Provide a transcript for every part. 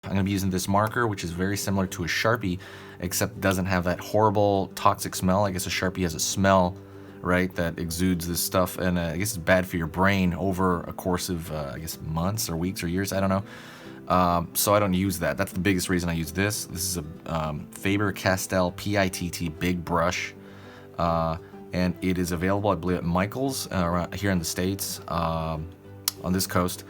I'm going to be using this marker, which is very similar to a Sharpie, except doesn't have that horrible toxic smell. I guess a Sharpie has a smell, right, that exudes this stuff, and I guess it's bad for your brain over a course of, I guess, months or weeks or years, I don't know. So I don't use that. That's the biggest reason I use this. This is a Faber-Castell PITT big brush, and it is available, I believe, at Michael's here in the States, on this coast.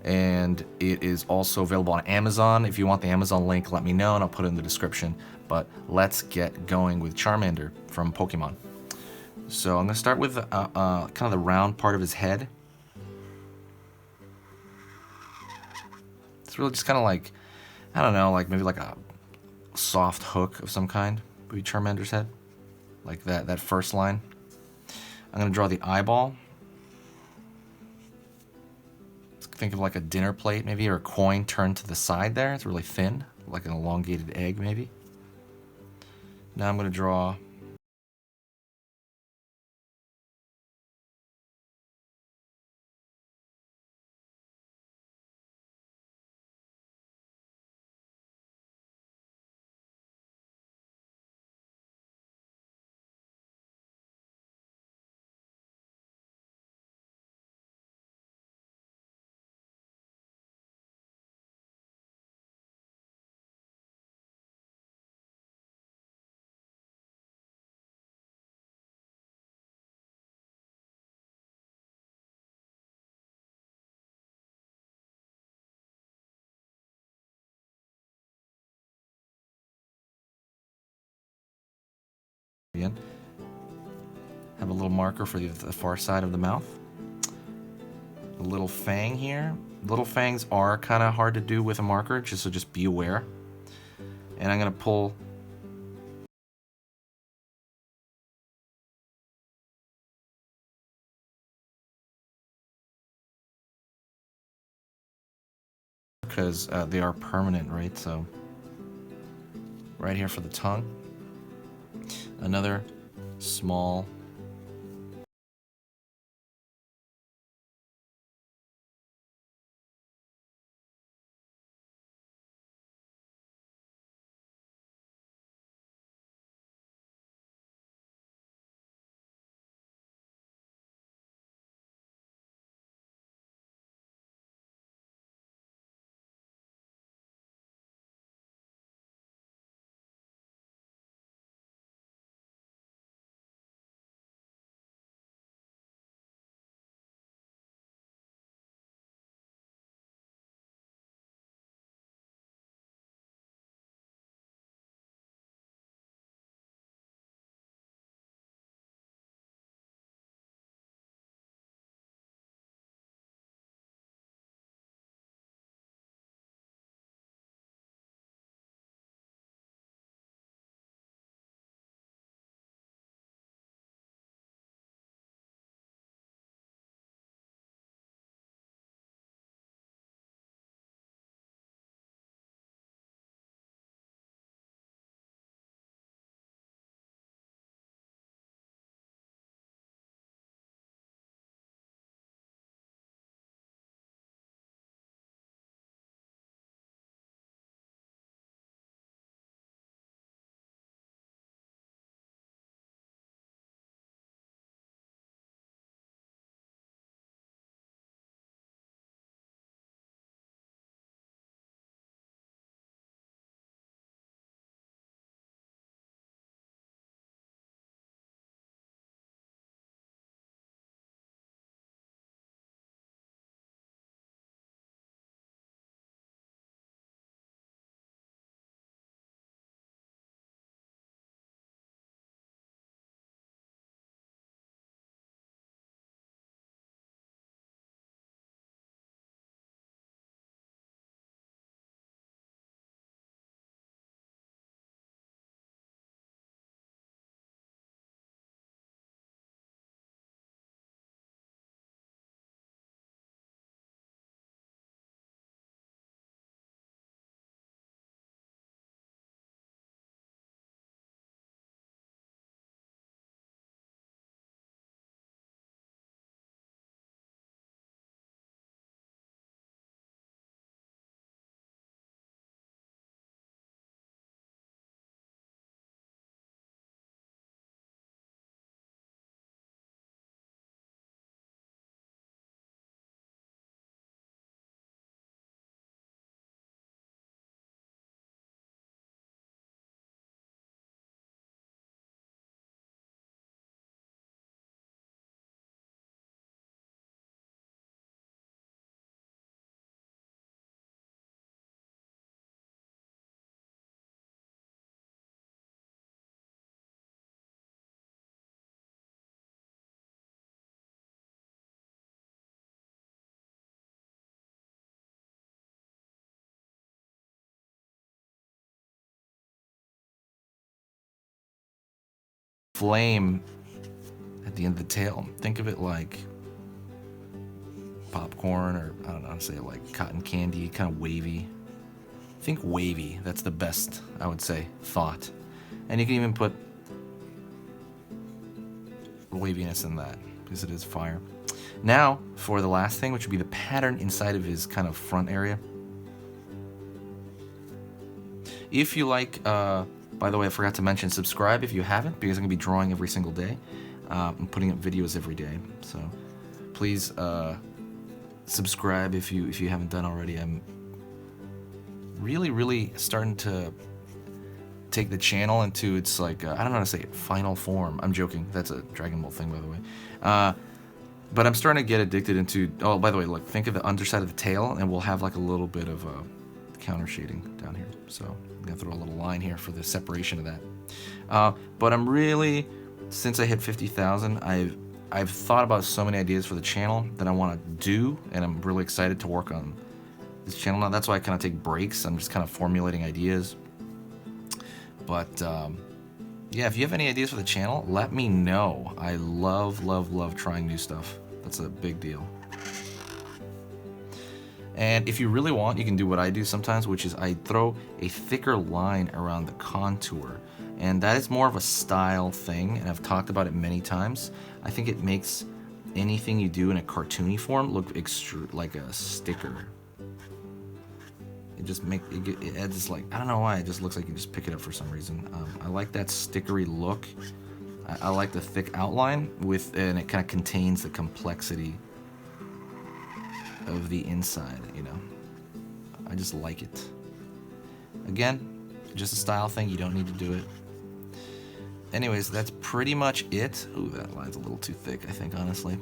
And it is also available on Amazon. If you want the Amazon link, let me know and I'll put it in the description. But let's get going with Charmander from Pokemon. So I'm going to start with kind of the round part of his head. It's really just kind of like, I don't know, like maybe like a soft hook of some kind would be Charmander's head. Like that first line. I'm going to draw the eyeball. Think of like a dinner plate maybe, or a coin turned to the side there. It's really thin, like an elongated egg maybe. Now I'm going to draw again. Have a little marker for the far side of the mouth. A little fang here. Little fangs are kind of hard to do with a marker, so just be aware. And I'm going to pull because they are permanent, right? So right here for the tongue. Another small flame at the end of the tail. Think of it like popcorn, or I don't know how to say it, like cotton candy, kind of wavy. Think wavy. That's the best, I would say, thought. And you can even put waviness in that, because it is fire. Now, for the last thing, which would be the pattern inside of his kind of front area. If you like, by the way, I forgot to mention, subscribe if you haven't, because I'm going to be drawing every single day. I'm putting up videos every day, so please subscribe if you haven't done already. I'm really starting to take the channel into its, like, I don't know how to say it, final form. I'm joking. That's a Dragon Ball thing, by the way. But I'm starting to get addicted into, oh, by the way, look, think of the underside of the tail, and we'll have like a little bit of counter shading down here. So I'm gonna throw a little line here for the separation of that. But I'm really, since I hit 50,000, I've thought about so many ideas for the channel that I want to do, and I'm really excited to work on this channel now. That's why I kind of take breaks. I'm just kind of formulating ideas. But yeah, if you have any ideas for the channel, let me know. I love trying new stuff. That's a big deal. And if you really want, you can do what I do sometimes, which is I throw a thicker line around the contour. And that is more of a style thing, and I've talked about it many times. I think it makes anything you do in a cartoony form look like a sticker. It just it adds this, like, I don't know why, it just looks like you just pick it up for some reason. I like that stickery look. I like the thick outline and it kind of contains the complexity of the inside, you know. I just like it. Again, just a style thing, you don't need to do it. Anyways, that's pretty much it. Ooh, that line's a little too thick, I think, honestly.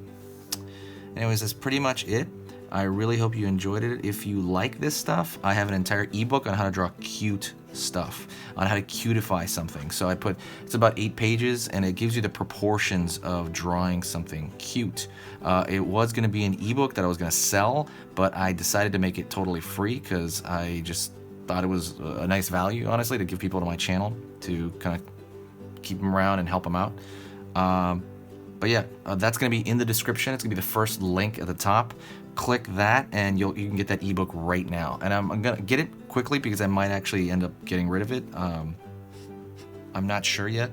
Anyways, that's pretty much it. I really hope you enjoyed it. If you like this stuff, I have an entire ebook on how to draw cute stuff, on how to cutify something. So it's about 8 pages, and it gives you the proportions of drawing something cute. It was going to be an ebook that I was going to sell, but I decided to make it totally free because I just thought it was a nice value, honestly, to give people to my channel to kind of keep them around and help them out. But yeah, that's going to be in the description. It's going to be the first link at the top. Click that and you can get that ebook right now. And I'm going to get it quickly because I might actually end up getting rid of it. I'm not sure yet.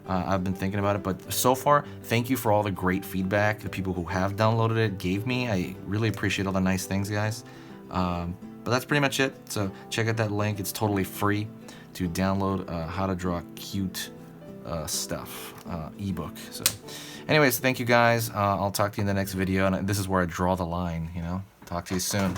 I've been thinking about it, but so far, thank you for all the great feedback the people who have downloaded it gave me. I really appreciate all the nice things, guys. But that's pretty much it. So check out that link. It's totally free to download how to draw cute stuff ebook. So anyways, thank you guys. I'll talk to you in the next video, and this is where I draw the line, you know. Talk to you soon.